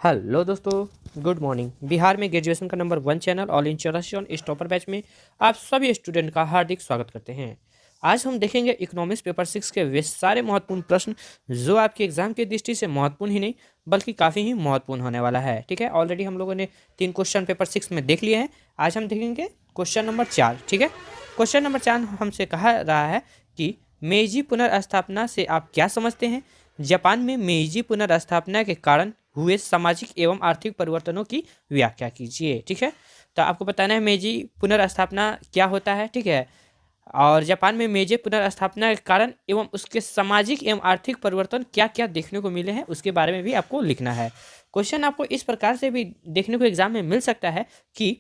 Hello दोस्तों, good morning. Bihar में graduation का नंबर 1 चैनल ऑल इन चौरासी इस टॉपर बैच में आप सभी स्टूडेंट का हार्दिक स्वागत करते हैं। आज हम देखेंगे इकोनॉमिक्स पेपर 6 के वे सारे महत्वपूर्ण प्रश्न जो आपके एग्जाम की दृष्टि से महत्वपूर्ण ही नहीं बल्कि काफ़ी ही महत्वपूर्ण होने वाला है। ठीक है, ऑलरेडी हम लोगों ने 3 क्वेश्चन पेपर 6 में देख लिए हैं। आज हम देखेंगे क्वेश्चन नंबर 4। ठीक है, क्वेश्चन नंबर 4 हमसे कहा रहा है कि मेइजी पुनर्स्थापना से आप क्या समझते हैं। जापान में मेइजी पुनर्स्थापना के कारण हुए सामाजिक एवं आर्थिक परिवर्तनों की व्याख्या कीजिए। ठीक है, तो आपको बताना है मेइजी पुनर्स्थापना क्या होता है। ठीक है, और जापान में मेइजी पुनर्स्थापना के कारण एवं उसके सामाजिक एवं आर्थिक परिवर्तन क्या क्या देखने को मिले हैं उसके बारे में भी आपको लिखना है। क्वेश्चन आपको इस प्रकार से भी देखने को एग्जाम में मिल सकता है कि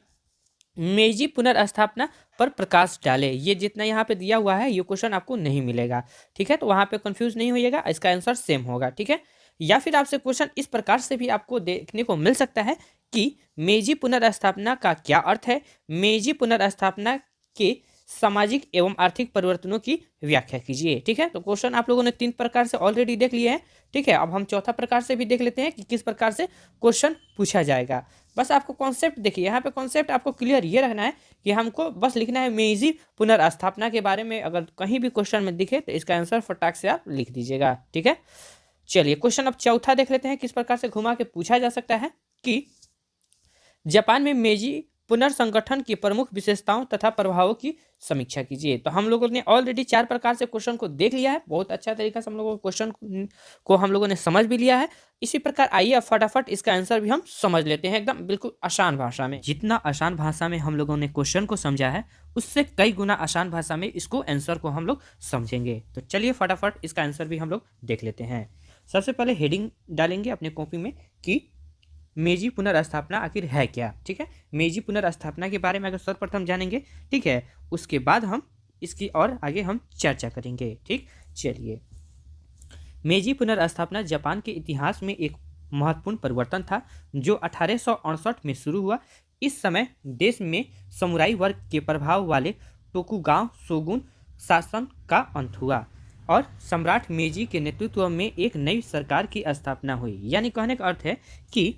मेइजी पुनर्स्थापना पर प्रकाश डाले। ये जितना यहाँ पे दिया हुआ है ये क्वेश्चन आपको नहीं मिलेगा। ठीक है, तो वहाँ पे कंफ्यूज नहीं होइएगा, इसका आंसर सेम होगा। ठीक है, या फिर आपसे क्वेश्चन इस प्रकार से भी आपको देखने को मिल सकता है कि मेइजी पुनर्स्थापना का क्या अर्थ है, मेइजी पुनर्स्थापना के सामाजिक एवं आर्थिक परिवर्तनों की व्याख्या कीजिए। ठीक है, तो क्वेश्चन आप लोगों ने 3 प्रकार से ऑलरेडी देख लिए हैं। ठीक है, अब हम चौथा प्रकार से भी देख लेते हैं कि किस प्रकार से क्वेश्चन पूछा जाएगा। बस आपको कॉन्सेप्ट देखिए, यहाँ पे कॉन्सेप्ट आपको क्लियर ये रखना है कि हमको बस लिखना है मेइजी पुनर्स्थापना के बारे में। अगर कहीं भी क्वेश्चन में दिखे तो इसका आंसर फटाक से आप लिख दीजिएगा। ठीक है, चलिए क्वेश्चन अब चौथा देख लेते हैं किस प्रकार से घुमा के पूछा जा सकता है कि जापान में मेइजी पुनर्संगठन की प्रमुख विशेषताओं तथा प्रभावों की समीक्षा कीजिए। तो हम लोगों ने ऑलरेडी 4 प्रकार से क्वेश्चन को देख लिया है। बहुत अच्छा तरीका से हम लोगों को क्वेश्चन को हम लोगों ने समझ भी लिया है। इसी प्रकार आइए अब फटाफट इसका आंसर भी हम समझ लेते हैं एकदम बिल्कुल आसान भाषा में। जितना आसान भाषा में हम लोगों ने क्वेश्चन को समझा है उससे कई गुना आसान भाषा में इसको आंसर को हम लोग समझेंगे। तो चलिए फटाफट इसका आंसर भी हम लोग देख लेते हैं। सबसे पहले हेडिंग डालेंगे अपने कॉपी में कि मेइजी पुनर्स्थापना आखिर है क्या। ठीक है, मेइजी पुनर्स्थापना के बारे में अगर सर्वप्रथम जानेंगे, ठीक है, उसके बाद हम इसकी और आगे हम चर्चा करेंगे। ठीक, चलिए मेइजी पुनर्स्थापना जापान के इतिहास में एक महत्वपूर्ण परिवर्तन था जो 1868 में शुरू हुआ। इस समय देश में समुराई वर्ग के प्रभाव वाले टोकुगावा शोगुन शासन का अंत हुआ और सम्राट मेइजी के नेतृत्व में एक नई सरकार की स्थापना हुई। यानी कहने का अर्थ है कि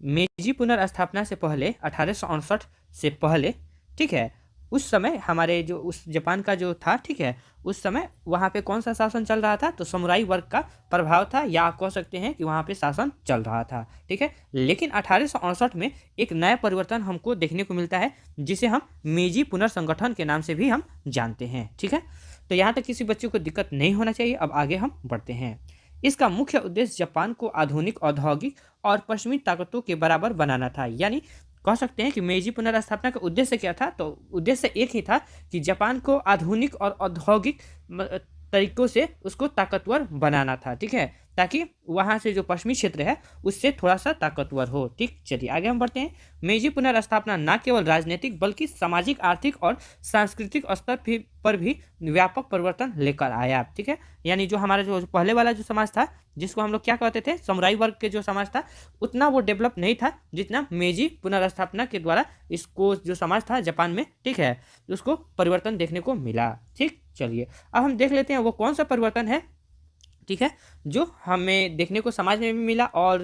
मेइजी पुनर्स्थापना से पहले 1868 से पहले, ठीक है, उस समय हमारे जो उस जापान का जो था, ठीक है, उस समय वहाँ पे कौन सा शासन चल रहा था, तो समुराई वर्ग का प्रभाव था, या आप कह सकते हैं कि वहाँ पे शासन चल रहा था। ठीक है, लेकिन 1868 में एक नया परिवर्तन हमको देखने को मिलता है जिसे हम मेइजी पुनर्संगठन के नाम से भी हम जानते हैं। ठीक है, तो यहाँ तक किसी बच्चे को दिक्कत नहीं होना चाहिए। अब आगे हम बढ़ते हैं। इसका मुख्य उद्देश्य जापान को आधुनिक औद्योगिक और पश्चिमी ताकतों के बराबर बनाना था। यानी कह सकते हैं कि मेइजी पुनर्स्थापना का उद्देश्य क्या था, तो उद्देश्य एक ही था कि जापान को आधुनिक और औद्योगिक तरीकों से उसको ताकतवर बनाना था। ठीक है, ताकि वहाँ से जो पश्चिमी क्षेत्र है उससे थोड़ा सा ताकतवर हो। ठीक, चलिए आगे हम बढ़ते हैं। मेइजी पुनर्स्थापना न केवल राजनीतिक बल्कि सामाजिक, आर्थिक और सांस्कृतिक स्तर पर भी व्यापक परिवर्तन लेकर आया। ठीक है, यानी जो हमारा जो पहले वाला जो समाज था जिसको हम लोग क्या कहते थे, समुराई वर्ग के जो समाज था, उतना वो डेवलप नहीं था जितना मेइजी पुनर्स्थापना के द्वारा इसको जो समाज था जापान में, ठीक है, उसको परिवर्तन देखने को मिला। ठीक, चलिए अब हम देख लेते हैं वो कौन सा परिवर्तन है, ठीक है, जो हमें देखने को समाज में भी मिला और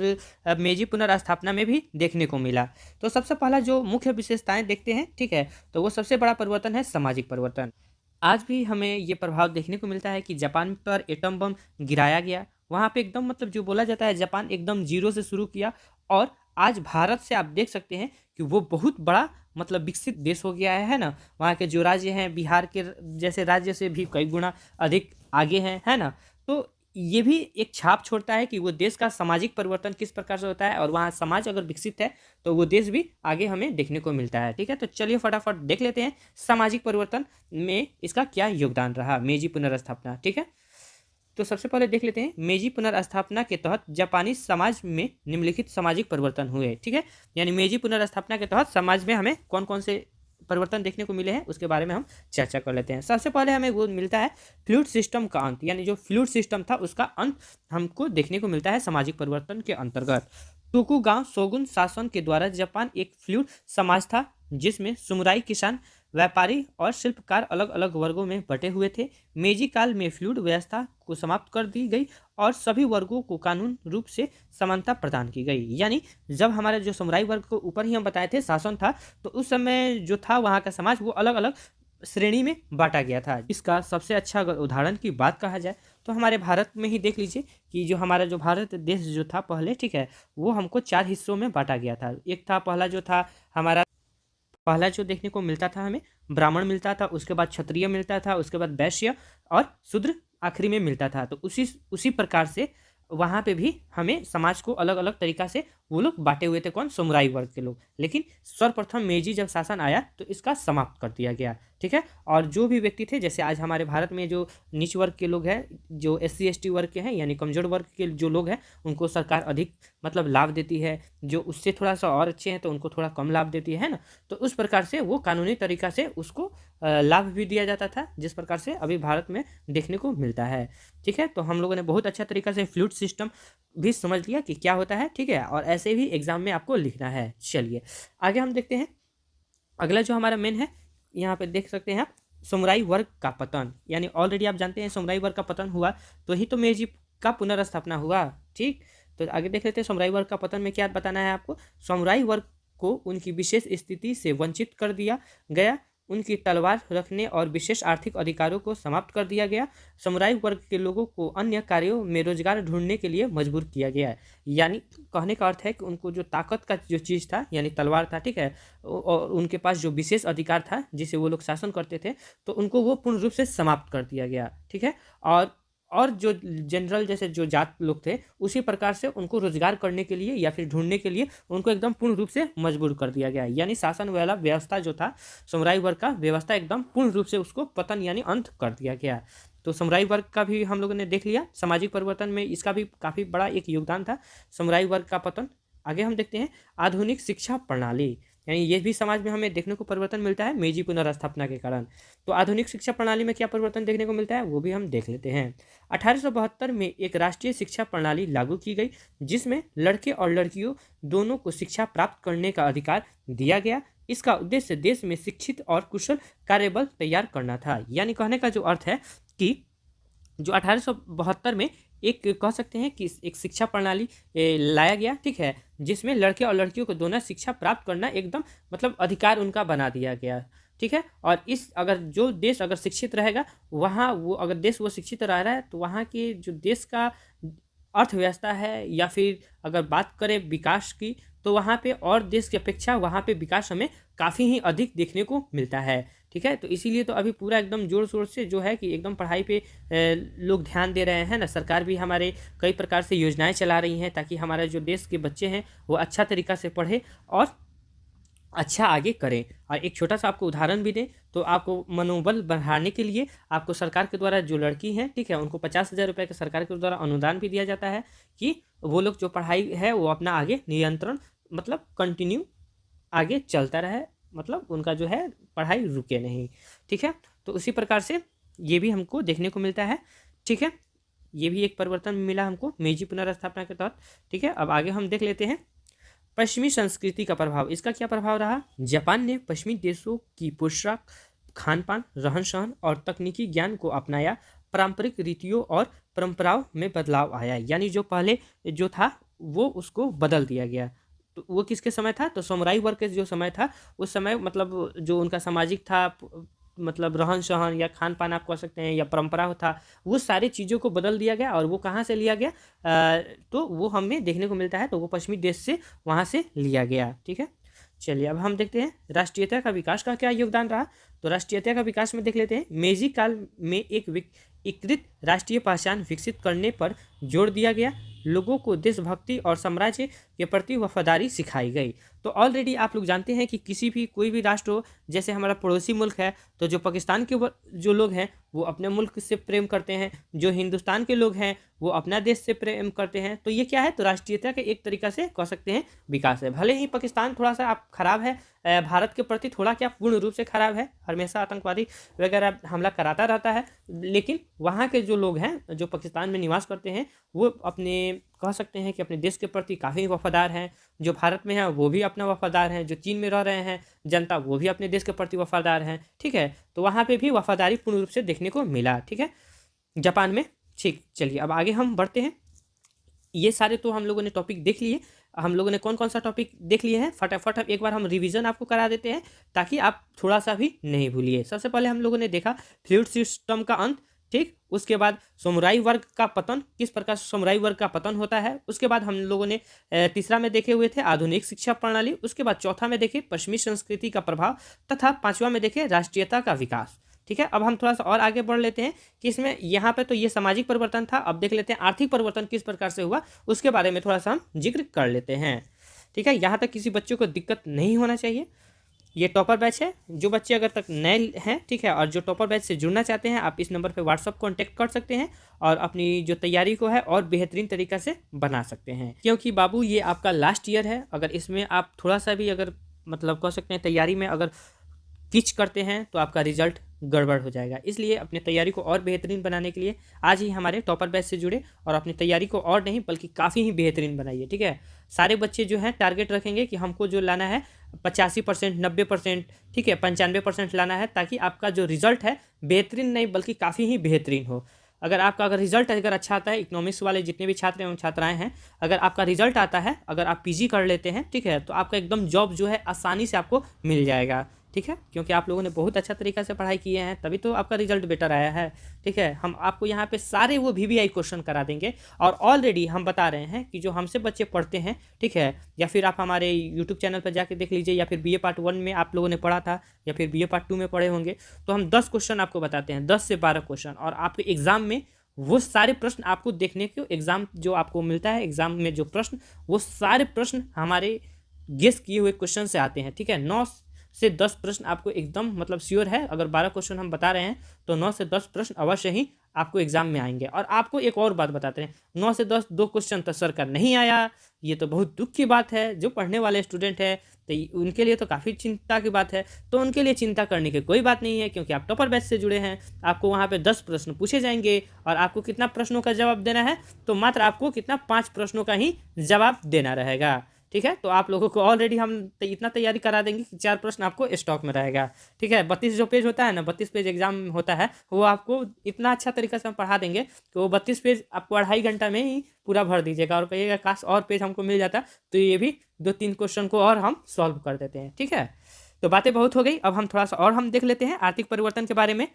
मेइजी पुनर्स्थापना में भी देखने को मिला। तो सबसे पहला जो मुख्य विशेषताएं देखते हैं, ठीक है, तो वो सबसे बड़ा परिवर्तन है सामाजिक परिवर्तन। आज भी हमें ये प्रभाव देखने को मिलता है कि जापान पर एटम बम गिराया गया। वहाँ पे एकदम मतलब जो बोला जाता है जापान एकदम जीरो से शुरू किया और आज भारत से आप देख सकते हैं कि वो बहुत बड़ा मतलब विकसित देश हो गया है ना। वहाँ के जो राज्य हैं बिहार के जैसे राज्य से भी कई गुना अधिक आगे हैं, है ना। तो ये भी एक छाप छोड़ता है कि वो देश का सामाजिक परिवर्तन किस प्रकार से होता है और वहाँ समाज अगर विकसित है तो वो देश भी आगे हमें देखने को मिलता है। ठीक है, तो चलिए फटाफट देख लेते हैं सामाजिक परिवर्तन में इसका क्या योगदान रहा मेइजी पुनर्स्थापना। ठीक है, तो सबसे पहले देख लेते हैं मेइजी पुनर्स्थापना के तहत जापानी समाज में निम्नलिखित सामाजिक परिवर्तन हुए। ठीक है, यानी मेइजी पुनर्स्थापना के तहत समाज में हमें कौन कौन से परिवर्तन देखने को मिले हैं उसके बारे में हम चर्चा कर लेते हैं। सबसे पहले हमें वो मिलता है फ्लूइड सिस्टम का अंत, यानी जो फ्लूइड सिस्टम था उसका अंत हमको देखने को मिलता है सामाजिक परिवर्तन के अंतर्गत। टोकुगावा शोगुन शासन के द्वारा जापान एक फ्लूइड समाज था जिसमें समुराई किसान व्यापारी और शिल्पकार अलग अलग वर्गों में बटे हुए थे। मेजी काल में फ्लूइड व्यवस्था को समाप्त कर दी गई और सभी वर्गों को कानून रूप से समानता प्रदान की गई। यानी जब हमारा जो समुराई वर्ग को ऊपर ही हम बताए थे शासन था, तो उस समय जो था वहाँ का समाज वो अलग अलग श्रेणी में बांटा गया था। इसका सबसे अच्छा अगर उदाहरण की बात कहा जाए तो हमारे भारत में ही देख लीजिए कि जो हमारा जो भारत देश जो था पहले, ठीक है, वो हमको 4 हिस्सों में बांटा गया था। एक था पहला जो था हमारा, पहला जो देखने को मिलता था हमें ब्राह्मण मिलता था, उसके बाद क्षत्रिय मिलता था, उसके बाद वैश्य और शूद्र आखिरी में मिलता था। तो उसी प्रकार से वहाँ पे भी हमें समाज को अलग अलग तरीका से वो लोग बांटे हुए थे, कौन, समुराई वर्ग के लोग। लेकिन सर्वप्रथम मेजी जब शासन आया तो इसका समाप्त कर दिया गया, ठीक है। और जो भी व्यक्ति थे, जैसे आज हमारे भारत में जो नीच वर्ग के लोग हैं, जो SC ST वर्ग के हैं, यानी कमजोर वर्ग के जो लोग हैं, उनको सरकार अधिक मतलब लाभ देती है। जो उससे थोड़ा सा और अच्छे हैं तो उनको थोड़ा कम लाभ देती है ना। तो उस प्रकार से वो कानूनी तरीका से उसको लाभ भी दिया जाता था, जिस प्रकार से अभी भारत में देखने को मिलता है, ठीक है। तो हम लोगों ने बहुत अच्छा तरीका से फ्लूइड सिस्टम भी समझ लिया कि क्या होता है, ठीक है। और ऐसे भी एग्जाम में आपको लिखना है। चलिए आगे हम देखते हैं। अगला जो हमारा मेन है, यहाँ पे देख सकते हैं आप, समुराई वर्ग का पतन। यानी ऑलरेडी आप जानते हैं समुराई वर्ग का पतन हुआ तो ही तो मेजी का पुनर्स्थापना हुआ, ठीक। तो आगे देख लेते हैं समुराई वर्ग का पतन में क्या बताना है आपको। समुराई वर्ग को उनकी विशेष स्थिति से वंचित कर दिया गया, उनकी तलवार रखने और विशेष आर्थिक अधिकारों को समाप्त कर दिया गया। समुराई वर्ग के लोगों को अन्य कार्यों में रोजगार ढूंढने के लिए मजबूर किया गया है। यानी कहने का अर्थ है कि उनको जो ताकत का जो चीज़ था, यानी तलवार था, ठीक है, और उनके पास जो विशेष अधिकार था जिसे वो लोग शासन करते थे, तो उनको वो पूर्ण रूप से समाप्त कर दिया गया, ठीक है। और जो जनरल जैसे जो जात लोग थे, उसी प्रकार से उनको रोजगार करने के लिए या फिर ढूंढने के लिए उनको एकदम पूर्ण रूप से मजबूर कर दिया गया। यानी शासन वाला व्यवस्था जो था समुराई वर्ग का व्यवस्था, एकदम पूर्ण रूप से उसको पतन यानी अंत कर दिया गया। तो समुराई वर्ग का भी हम लोगों ने देख लिया, सामाजिक परिवर्तन में इसका भी काफ़ी बड़ा एक योगदान था, समुराई वर्ग का पतन। आगे हम देखते हैं आधुनिक शिक्षा प्रणाली। यानी ये भी समाज में हमें देखने को परिवर्तन मिलता है मेजी पुनर्स्थापना के कारण। तो आधुनिक शिक्षा प्रणाली में क्या परिवर्तन देखने को मिलता है वो भी हम देख लेते हैं। 1872 में एक राष्ट्रीय शिक्षा प्रणाली लागू की गई, जिसमें लड़के और लड़कियों दोनों को शिक्षा प्राप्त करने का अधिकार दिया गया। इसका उद्देश्य देश में शिक्षित और कुशल कार्यबल तैयार करना था। यानी कहने का जो अर्थ है कि जो 1872 में एक कह सकते हैं कि एक शिक्षा प्रणाली लाया गया, ठीक है, जिसमें लड़के और लड़कियों को दोनों शिक्षा प्राप्त करना एकदम मतलब अधिकार उनका बना दिया गया, ठीक है। और इस अगर जो देश अगर शिक्षित रहेगा, वहाँ वो अगर देश वो शिक्षित रह रहा है तो वहाँ के जो देश का अर्थव्यवस्था है या फिर अगर बात करें विकास की, तो वहाँ पे और देश की अपेक्षा वहाँ पे विकास हमें काफ़ी ही अधिक देखने को मिलता है, ठीक है। तो इसीलिए तो अभी पूरा एकदम जोर शोर से जो है कि एकदम पढ़ाई पे लोग ध्यान दे रहे हैं ना। सरकार भी हमारे कई प्रकार से योजनाएं चला रही हैं ताकि हमारे जो देश के बच्चे हैं वो अच्छा तरीका से पढ़े और अच्छा आगे करें। और एक छोटा सा आपको उदाहरण भी दें तो आपको मनोबल बढ़ाने के लिए आपको सरकार के द्वारा जो लड़की हैं, ठीक है, उनको 50,000 रुपये के सरकार के द्वारा अनुदान भी दिया जाता है कि वो लोग जो पढ़ाई है वो अपना आगे नियंत्रण मतलब कंटिन्यू आगे चलता रहे, मतलब उनका जो है पढ़ाई रुके नहीं, ठीक है। तो उसी प्रकार से ये भी हमको देखने को मिलता है, ठीक है। ये भी एक परिवर्तन मिला हमको मेजी पुनर्स्थापना के तहत, ठीक है। अब आगे हम देख लेते हैं पश्चिमी संस्कृति का प्रभाव। इसका क्या प्रभाव रहा। जापान ने पश्चिमी देशों की पोशाक, खान पान, रहन सहन और तकनीकी ज्ञान को अपनाया। पारंपरिक रीतियों और परंपराओं में बदलाव आया। यानी जो पहले जो था वो उसको बदल दिया गया। तो वो किसके समय था, तो समुराई वर्ग के जो समय था उस समय मतलब जो उनका सामाजिक था मतलब रहन सहन या खान पान आप कह सकते हैं या परंपरा था, वो सारी चीज़ों को बदल दिया गया। और वो कहाँ से लिया गया, तो वो हमें देखने को मिलता है तो वो पश्चिमी देश से वहाँ से लिया गया, ठीक है। चलिए अब हम देखते हैं राष्ट्रीयता का विकास का क्या योगदान रहा। तो राष्ट्रीयता का विकास में देख लेते हैं मेजी काल में एक एकीकृत राष्ट्रीय पहचान विकसित करने पर जोर दिया गया। लोगों को देशभक्ति और साम्राज्य के प्रति वफादारी सिखाई गई। तो ऑलरेडी आप लोग जानते हैं कि किसी भी कोई भी राष्ट्र हो, जैसे हमारा पड़ोसी मुल्क है तो जो पाकिस्तान के जो लोग हैं वो अपने मुल्क से प्रेम करते हैं, जो हिंदुस्तान के लोग हैं वो अपना देश से प्रेम करते हैं। तो ये क्या है, तो राष्ट्रीयता के एक तरीका से कह सकते हैं विकास है। भले ही पाकिस्तान थोड़ा सा आप खराब है, भारत के प्रति थोड़ा क्या पूर्ण रूप से खराब है, हमेशा आतंकवादी वगैरह हमला कराता रहता है, लेकिन वहाँ के जो लोग हैं जो पाकिस्तान में निवास करते हैं वो अपने कह सकते हैं कि अपने देश के प्रति काफ़ी वफादार हैं। जो भारत में है वो भी अपना वफादार हैं, जो चीन में रह रहे हैं जनता वो भी अपने देश के प्रति वफादार हैं। ठीक है, तो वहाँ पे भी वफादारी पूर्ण रूप से देखने को मिला। ठीक है, जापान में। ठीक, चलिए अब आगे हम बढ़ते हैं। ये सारे तो हम लोगों ने टॉपिक देख लिए। हम लोगों ने कौन कौन सा टॉपिक देख लिए हैं फटाफट हम एक बार हम रिवीजन आपको करा देते हैं ताकि आप थोड़ा सा भी नहीं भूलिए। सबसे पहले हम लोगों ने देखा फ्लूइड सिस्टम का अंत। ठीक, उसके बाद समुराई वर्ग का पतन, किस प्रकार से समुराई वर्ग का पतन होता है। उसके बाद हम लोगों ने तीसरा में देखे हुए थे आधुनिक शिक्षा प्रणाली। उसके बाद चौथा में देखे पश्चिमी संस्कृति का प्रभाव तथा पांचवा में देखे राष्ट्रीयता का विकास। ठीक है, अब हम थोड़ा सा और आगे बढ़ लेते हैं कि इसमें यहाँ पे तो ये सामाजिक परिवर्तन था। अब देख लेते हैं आर्थिक परिवर्तन किस प्रकार से हुआ, उसके बारे में थोड़ा सा हम जिक्र कर लेते हैं। ठीक है, यहाँ तक किसी बच्चों को दिक्कत नहीं होना चाहिए। ये टॉपर बैच है, जो बच्चे अगर तक नए हैं, ठीक है, और जो टॉपर बैच से जुड़ना चाहते हैं आप इस नंबर पे व्हाट्सअप कॉन्टैक्ट कर सकते हैं और अपनी जो तैयारी को है और बेहतरीन तरीका से बना सकते हैं। क्योंकि बाबू ये आपका लास्ट ईयर है, अगर इसमें आप थोड़ा सा भी अगर मतलब कह सकते हैं तैयारी में अगर किच करते हैं तो आपका रिजल्ट गड़बड़ हो जाएगा। इसलिए अपनी तैयारी को और बेहतरीन बनाने के लिए आज ही हमारे टॉपर बैच से जुड़े और अपनी तैयारी को और नहीं बल्कि काफ़ी ही बेहतरीन बनाइए। ठीक है, सारे बच्चे जो हैं टारगेट रखेंगे कि हमको जो लाना है 85%, 90%, ठीक है, 95% लाना है ताकि आपका जो रिजल्ट है बेहतरीन नहीं बल्कि काफ़ी ही बेहतरीन हो। अगर रिजल्ट अगर अच्छा आता है, इकोनॉमिक्स वाले जितने भी छात्र एवं छात्राएं हैं, अगर आपका रिजल्ट आता है, अगर आप पीजी कर लेते हैं, ठीक है, तो आपका एकदम जॉब जो है आसानी से आपको मिल जाएगा। ठीक है, क्योंकि आप लोगों ने बहुत अच्छा तरीका से पढ़ाई किए हैं तभी तो आपका रिजल्ट बेटर आया है। ठीक है, हम आपको यहाँ पे सारे वो वीवीआई क्वेश्चन करा देंगे और ऑलरेडी हम बता रहे हैं कि जो हमसे बच्चे पढ़ते हैं, ठीक है, या फिर आप हमारे यूट्यूब चैनल पर जाके देख लीजिए या फिर बीए पार्ट 1 में आप लोगों ने पढ़ा था या फिर बीए पार्ट 2 में पढ़े होंगे, तो हम 10 क्वेश्चन आपको बताते हैं, 10 से 12 क्वेश्चन, और आपके एग्जाम में वो सारे प्रश्न आपको देखने को, एग्जाम जो आपको मिलता है एग्जाम में जो प्रश्न, वो सारे प्रश्न हमारे गेस किए हुए क्वेश्चन से आते हैं। ठीक है, 9 से 10 प्रश्न आपको एकदम मतलब श्योर है, अगर 12 क्वेश्चन हम बता रहे हैं तो 9 से 10 प्रश्न अवश्य ही आपको एग्जाम में आएंगे। और आपको एक और बात बताते हैं, 9 से 10 2 क्वेश्चन तो सर का नहीं आया, ये तो बहुत दुख की बात है। जो पढ़ने वाले स्टूडेंट है तो उनके लिए तो काफ़ी चिंता की बात है, तो उनके लिए चिंता करने की कोई बात नहीं है क्योंकि आप टॉपर बैच से जुड़े हैं। आपको वहाँ पे 10 प्रश्न पूछे जाएंगे और आपको कितना प्रश्नों का जवाब देना है, तो मात्र आपको कितना 5 प्रश्नों का ही जवाब देना रहेगा। ठीक है, तो आप लोगों को ऑलरेडी हम इतना तैयारी करा देंगे कि 4 प्रश्न आपको स्टॉक में रहेगा। ठीक है, 32 जो पेज होता है ना, 32 पेज एग्जाम होता है, वो आपको इतना अच्छा तरीका से हम पढ़ा देंगे कि वो 32 पेज आपको 2.5 घंटा में ही पूरा भर दीजिएगा और कहिएगा काश और पेज हमको मिल जाता तो ये भी 2-3 क्वेश्चन को और हम सॉल्व कर देते हैं। ठीक है, तो बातें बहुत हो गई, अब हम थोड़ा सा और हम देख लेते हैं आर्थिक परिवर्तन के बारे में,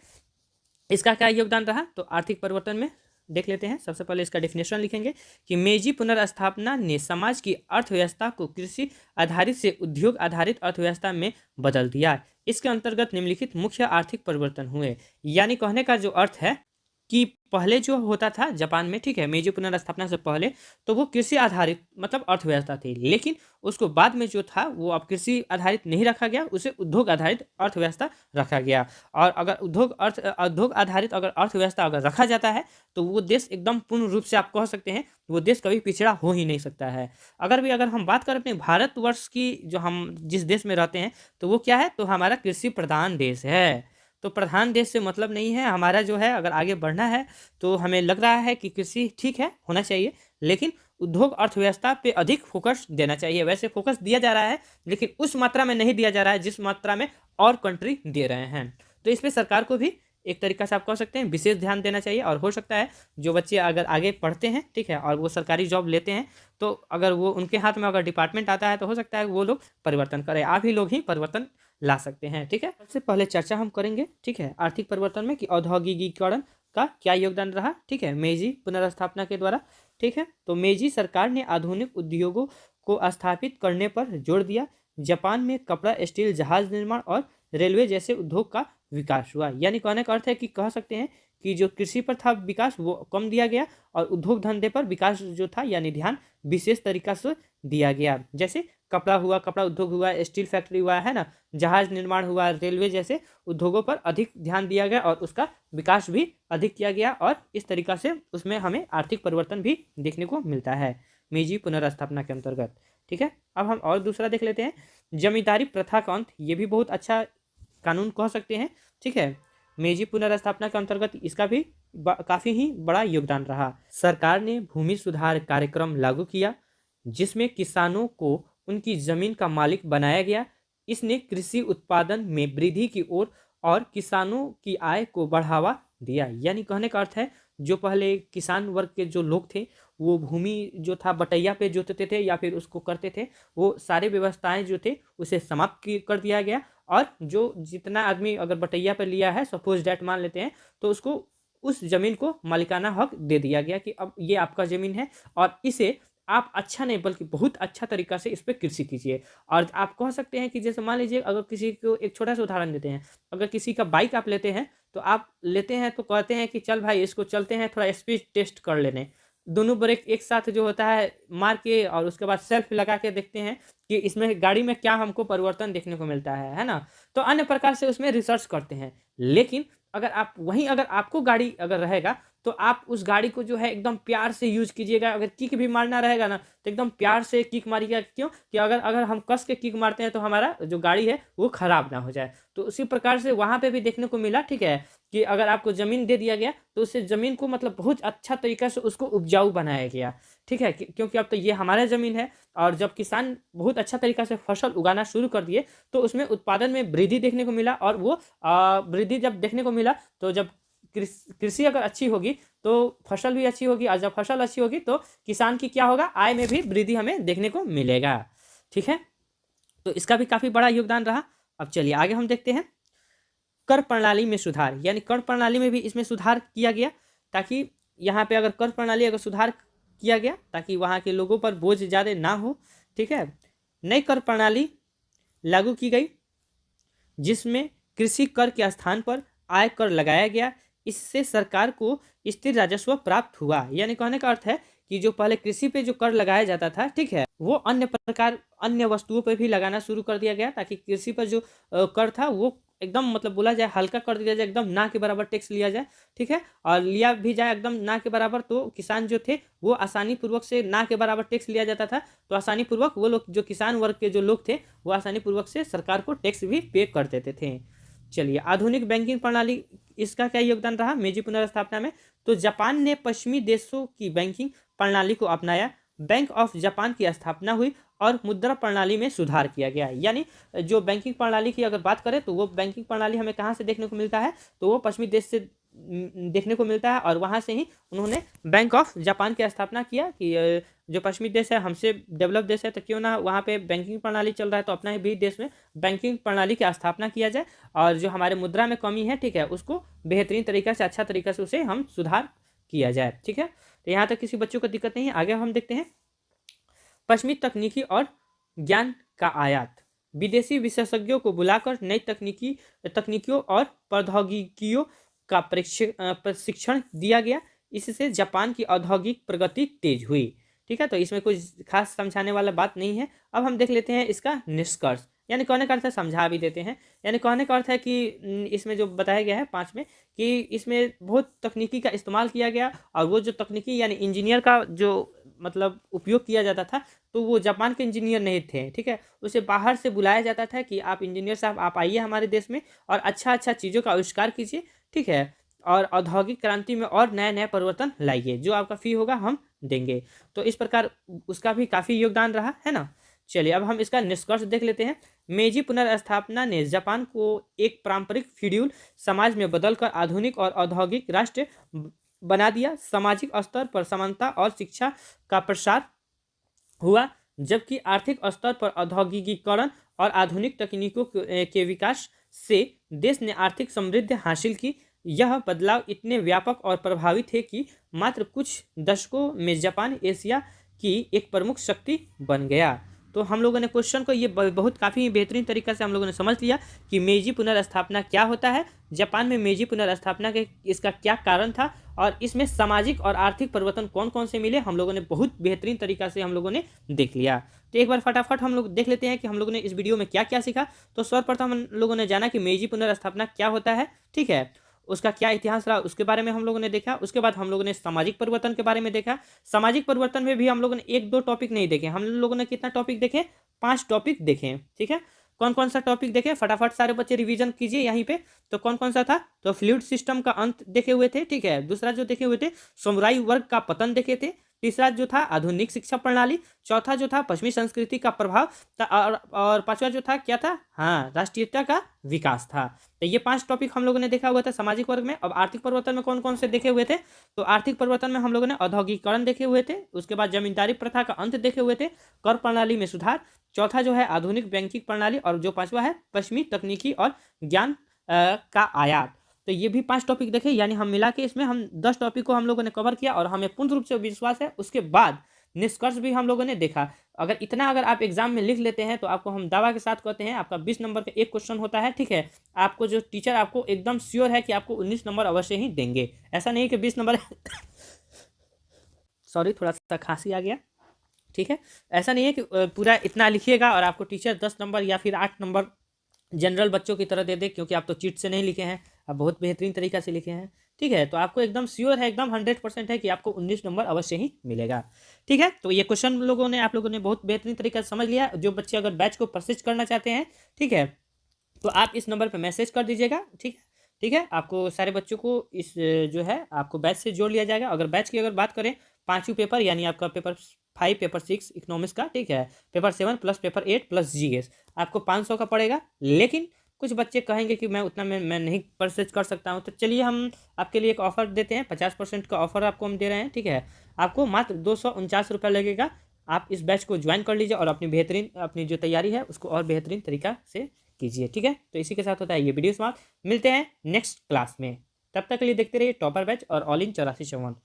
इसका क्या योगदान रहा। तो आर्थिक परिवर्तन में देख लेते हैं। सबसे पहले इसका डेफिनेशन लिखेंगे कि मेजी पुनर्स्थापना ने समाज की अर्थव्यवस्था को कृषि आधारित से उद्योग आधारित अर्थव्यवस्था में बदल दिया। इसके अंतर्गत निम्नलिखित मुख्य आर्थिक परिवर्तन हुए, यानी कहने का जो अर्थ है कि पहले जो होता था जापान में, ठीक है, मेजी पुनर्स्थापना से पहले तो वो कृषि आधारित मतलब अर्थव्यवस्था थी, लेकिन उसको बाद में जो था वो अब कृषि आधारित नहीं रखा गया, उसे उद्योग आधारित अर्थव्यवस्था रखा गया। और अगर उद्योग आधारित अगर अर्थव्यवस्था अगर रखा जाता है तो वो देश एकदम पूर्ण रूप से आप कह सकते हैं वो देश कभी पिछड़ा हो ही नहीं सकता है। अगर हम बात करें अपने भारतवर्ष की, जो हम जिस देश में रहते हैं, तो वो क्या है, तो हमारा कृषि प्रधान देश है। तो प्रधान देश से मतलब नहीं है, हमारा जो है अगर आगे बढ़ना है तो हमें लग रहा है कि कृषि ठीक है होना चाहिए, लेकिन उद्योग अर्थव्यवस्था पे अधिक फोकस देना चाहिए। वैसे फोकस दिया जा रहा है लेकिन उस मात्रा में नहीं दिया जा रहा है जिस मात्रा में और कंट्री दे रहे हैं। तो इस पर सरकार को भी एक तरीका से आप कह सकते हैं विशेष ध्यान देना चाहिए। और हो सकता है जो बच्चे अगर आगे पढ़ते हैं, ठीक है, और वो सरकारी जॉब लेते हैं, तो अगर वो उनके हाथ में अगर डिपार्टमेंट आता है तो हो सकता है वो लोग परिवर्तन करें। आप ही लोग ही परिवर्तन ला सकते हैं। ठीक है, सबसे पहले चर्चा हम करेंगे, ठीक है, आर्थिक परिवर्तन में कि औद्योगिकीकरण का क्या योगदान रहा। ठीक है, मेजी पुनर्स्थापना के द्वारा। ठीक है, तो मेजी सरकार ने आधुनिक उद्योगों को स्थापित करने पर जोर दिया। जापान में कपड़ा, स्टील, जहाज निर्माण और रेलवे जैसे उद्योग का विकास हुआ। यानी कहने का अर्थ है कि कह सकते हैं कि जो कृषि पर था विकास वो कम दिया गया और उद्योग धंधे पर विकास जो था यानी ध्यान विशेष तरीका से दिया गया। जैसे कपड़ा हुआ, कपड़ा उद्योग हुआ, स्टील फैक्ट्री हुआ है ना, जहाज निर्माण हुआ, रेलवे जैसे उद्योगों पर अधिक ध्यान दिया गया और उसका विकास भी अधिक किया गया और इस तरीका से उसमें हमें आर्थिक परिवर्तन भी देखने को मिलता है मेजी पुनर्स्थापना के अंतर्गत। ठीक है, अब हम और दूसरा देख लेते हैं, जमींदारी प्रथा का अंत। ये भी बहुत अच्छा कानून कह सकते हैं, ठीक है। मेजी पुनर्स्थापना के अंतर्गत इसका भी काफ़ी ही बड़ा योगदान रहा। सरकार ने भूमि सुधार कार्यक्रम लागू किया, जिसमें किसानों को उनकी ज़मीन का मालिक बनाया गया। इसने कृषि उत्पादन में वृद्धि की ओर और किसानों की आय को बढ़ावा दिया। यानी कहने का अर्थ है, जो पहले किसान वर्ग के जो लोग थे, वो भूमि जो था बटैया पे जोतते थे या फिर उसको करते थे, वो सारे व्यवस्थाएं जो थे उसे समाप्त कर दिया गया। और जो जितना आदमी अगर बटैया पे लिया है, सपोज डैट मान लेते हैं, तो उसको उस जमीन को मालिकाना हक दे दिया गया कि अब ये आपका जमीन है और इसे आप अच्छा नहीं बल्कि बहुत अच्छा तरीका से इस पर कृषि कीजिए। और आप कह सकते हैं कि जैसे मान लीजिए, अगर किसी को एक छोटा सा उदाहरण देते हैं, अगर किसी का बाइक आप लेते हैं, तो आप लेते हैं तो कहते हैं कि चल भाई इसको चलते हैं, थोड़ा स्पीड टेस्ट कर लेने। दोनों ब्रेक एक साथ जो होता है मार के, और उसके बाद सेल्फ लगा के देखते हैं कि इसमें गाड़ी में क्या हमको परिवर्तन देखने को मिलता है ना। तो अन्य प्रकार से उसमें रिसर्च करते हैं। लेकिन अगर आपको गाड़ी अगर रहेगा, तो आप उस गाड़ी को जो है एकदम प्यार से यूज कीजिएगा। अगर किक भी मारना रहेगा ना, तो एकदम प्यार से किक मारिएगा। क्यों कि अगर अगर हम कस के किक मारते हैं तो हमारा जो गाड़ी है वो खराब ना हो जाए। तो उसी प्रकार से वहाँ पे भी देखने को मिला, ठीक है, कि अगर आपको ज़मीन दे दिया गया तो उससे ज़मीन को मतलब बहुत अच्छा तरीका से उसको उपजाऊ बनाया गया, ठीक है। क्योंकि अब तो ये हमारा ज़मीन है, और जब किसान बहुत अच्छा तरीका से फसल उगाना शुरू कर दिए, तो उसमें उत्पादन में वृद्धि देखने को मिला। और वो वृद्धि जब देखने को मिला, तो जब कृषि अगर अच्छी होगी तो फसल भी अच्छी होगी, और जब फसल अच्छी होगी तो किसान की क्या होगा, आय में भी वृद्धि हमें देखने को मिलेगा, ठीक है। तो इसका भी काफ़ी बड़ा योगदान रहा। अब चलिए आगे हम देखते हैं कर प्रणाली में सुधार। यानी कर प्रणाली में भी इसमें सुधार किया गया, ताकि यहाँ पे अगर कर प्रणाली अगर सुधार किया गया ताकि वहाँ के लोगों पर बोझ ज़्यादा ना हो, ठीक है। नई कर प्रणाली लागू की गई, जिसमें कृषि कर के स्थान पर आय कर लगाया गया। इससे सरकार को स्थिर राजस्व प्राप्त हुआ। यानी कहने का अर्थ है कि जो पहले कृषि पे जो कर लगाया जाता था, ठीक है, वो अन्य वस्तुओं पर भी लगाना शुरू कर दिया गया, ताकि कृषि पर जो कर था वो एकदम मतलब बोला जाए हल्का कर दिया जाए, एकदम ना के बराबर टैक्स लिया जाए, ठीक है। और लिया भी जाए एकदम ना के बराबर, तो किसान जो थे वो आसानी पूर्वक से ना के बराबर टैक्स लिया जाता था। तो आसानी पूर्वक वो लोग, जो किसान वर्ग के जो लोग थे, वो आसानी पूर्वक से सरकार को टैक्स भी पे कर देते थे। चलिए आधुनिक बैंकिंग प्रणाली, इसका क्या योगदान रहा मेजी पुनर्स्थापना में। तो जापान ने पश्चिमी देशों की बैंकिंग प्रणाली को अपनाया। बैंक ऑफ जापान की स्थापना हुई और मुद्रा प्रणाली में सुधार किया गया। यानी जो बैंकिंग प्रणाली की अगर बात करें, तो वो बैंकिंग प्रणाली हमें कहाँ से देखने को मिलता है, तो वो पश्चिमी देश से देखने को मिलता है। और वहाँ से ही उन्होंने बैंक ऑफ जापान की स्थापना किया कि जो पश्चिमी देश है, हमसे डेवलप देश है, तो क्यों ना वहाँ पे बैंकिंग प्रणाली चल रहा है, तो अपना भी देश में बैंकिंग प्रणाली की स्थापना किया जाए। और जो हमारे मुद्रा में कमी है, ठीक है, उसको बेहतरीन तरीके से, अच्छा तरीके से उसे हम सुधार किया जाए, ठीक है। तो यहाँ तक किसी बच्चों को दिक्कत नहीं है। आगे हम देखते हैं पश्चिमी तकनीकी और ज्ञान का आयात। विदेशी विशेषज्ञों को बुलाकर नई तकनीकियों और प्रौद्योगिकियों का प्रशिक्षण दिया गया। इससे जापान की औद्योगिक प्रगति तेज हुई, ठीक है। तो इसमें कुछ खास समझाने वाला बात नहीं है। अब हम देख लेते हैं इसका निष्कर्ष। यानी कहने का अर्थ है, समझा भी देते हैं। यानी कहने का अर्थ है कि इसमें जो बताया गया है 5 में, कि इसमें बहुत तकनीकी का इस्तेमाल किया गया। और वो जो तकनीकी यानी इंजीनियर का जो मतलब उपयोग किया जाता था, तो वो जापान के इंजीनियर नहीं थे, ठीक है। उसे बाहर से बुलाया जाता था कि आप इंजीनियर साहब, आप आइए हमारे देश में और अच्छा चीज़ों का आविष्कार कीजिए, ठीक है। और औद्योगिक क्रांति में और नया परिवर्तन लाइए, जो आपका फी होगा हम देंगे। तो इस प्रकार उसका भी काफ़ी योगदान रहा है ना। चलिए अब हम इसका निष्कर्ष देख लेते हैं। मेजी पुनर्स्थापना ने जापान को एक पारंपरिक फ्यूडल समाज में बदलकर आधुनिक और औद्योगिक राष्ट्र बना दिया। सामाजिक स्तर पर समानता और शिक्षा का प्रसार हुआ, जबकि आर्थिक स्तर पर औद्योगिकीकरण और आधुनिक तकनीकों के विकास से देश ने आर्थिक समृद्धि हासिल की। यह बदलाव इतने व्यापक और प्रभावी थे कि मात्र कुछ दशकों में जापान एशिया की एक प्रमुख शक्ति बन गया। तो हम लोगों ने क्वेश्चन को ये बहुत काफ़ी बेहतरीन तरीके से हम लोगों ने समझ लिया कि मेजी पुनर्स्थापना क्या होता है, जापान में मेजी पुनर्स्थापना के इसका क्या कारण था, और इसमें सामाजिक और आर्थिक परिवर्तन कौन कौन से मिले, हम लोगों ने बहुत बेहतरीन तरीका से हम लोगों ने देख लिया। तो एक बार फटाफट हम लोग देख लेते हैं कि हम लोगों ने इस वीडियो में क्या क्या सीखा। तो सर्वप्रथम हम लोगों ने जाना कि मेजी पुनर्स्थापना क्या होता है, ठीक है, उसका क्या इतिहास रहा, उसके बारे में हम लोगों ने देखा। उसके बाद हम लोगों ने सामाजिक परिवर्तन के बारे में देखा। सामाजिक परिवर्तन में भी हम लोगों ने 1-2 टॉपिक नहीं देखे, हम लोगों ने कितना टॉपिक देखे, 5 टॉपिक देखे, ठीक है। कौन कौन सा टॉपिक देखे, फटाफट सारे बच्चे रिवीजन कीजिए यहीं पे। तो कौन कौन सा था, तो फ्लूइड सिस्टम का अंत देखे हुए थे, ठीक है। दूसरा जो देखे हुए थे, समुराई वर्ग का पतन देखे थे। तीसरा जो था आधुनिक शिक्षा प्रणाली। चौथा जो था पश्चिमी संस्कृति का प्रभाव और पांचवा जो था क्या था, हाँ, राष्ट्रीयता का विकास था। तो ये 5 टॉपिक हम लोगों ने देखा हुआ था सामाजिक वर्ग में। अब आर्थिक परिवर्तन में कौन कौन से देखे हुए थे, तो आर्थिक परिवर्तन में हम लोगों ने औद्योगिकरण देखे हुए थे, उसके बाद जमींदारी प्रथा का अंत देखे हुए थे, कर प्रणाली में सुधार, चौथा जो है आधुनिक बैंकिंग प्रणाली, और जो पांचवा है पश्चिमी तकनीकी और ज्ञान का आयात। तो ये भी 5 टॉपिक देखे, यानी हम मिला के इसमें हम 10 टॉपिक को हम लोगों ने कवर किया, और हमें पूर्ण रूप से विश्वास है उसके बाद निष्कर्ष भी हम लोगों ने देखा। अगर इतना अगर आप एग्जाम में लिख लेते हैं तो आपको हम दावा के साथ कहते हैं आपका 20 नंबर का एक क्वेश्चन होता है, ठीक है। आपको जो टीचर आपको एकदम श्योर है कि आपको 19 नंबर अवश्य ही देंगे। ऐसा नहीं कि 20 नंबर सॉरी, थोड़ा सा खांसी आ गया, ठीक है। ऐसा नहीं है कि पूरा इतना लिखिएगा और आपको टीचर 10 नंबर या फिर 8 नंबर जनरल बच्चों की तरह दे दे, क्योंकि आप तो चीट से नहीं लिखे हैं, आप बहुत बेहतरीन तरीका से लिखे हैं, ठीक है। तो आपको एकदम श्योर है, एकदम 100% है कि आपको 19 नंबर अवश्य ही मिलेगा, ठीक है। तो ये क्वेश्चन आप लोगों ने बहुत बेहतरीन तरीका से समझ लिया। जो बच्चे अगर बैच को परचेज करना चाहते हैं, ठीक है, तो आप इस नंबर पर मैसेज कर दीजिएगा, ठीक है। ठीक है, आपको सारे बच्चों को इस जो है आपको बैच से जोड़ लिया जाएगा। अगर बैच की अगर बात करें, 5वीं पेपर यानी आपका पेपर 5, पेपर 6 इकोनॉमिक्स का, ठीक है, paper 7 plus paper 8 plus GS आपको 500 का पड़ेगा। लेकिन कुछ बच्चे कहेंगे कि मैं उतना मैं नहीं परचेज कर सकता हूँ, तो चलिए हम आपके लिए एक ऑफर देते हैं, 50% का ऑफर आपको हम दे रहे हैं, ठीक है। आपको मात्र 249 रुपये लगेगा। आप इस बैच को ज्वाइन कर लीजिए और अपनी जो तैयारी है उसको और बेहतरीन तरीका से कीजिए, ठीक है। तो इसी के साथ होता है ये वीडियो समाप्त। मिलते हैं नेक्स्ट क्लास में, तब तक के लिए देखते रहिए टॉपर बैच और ऑल इन 84 चौवन।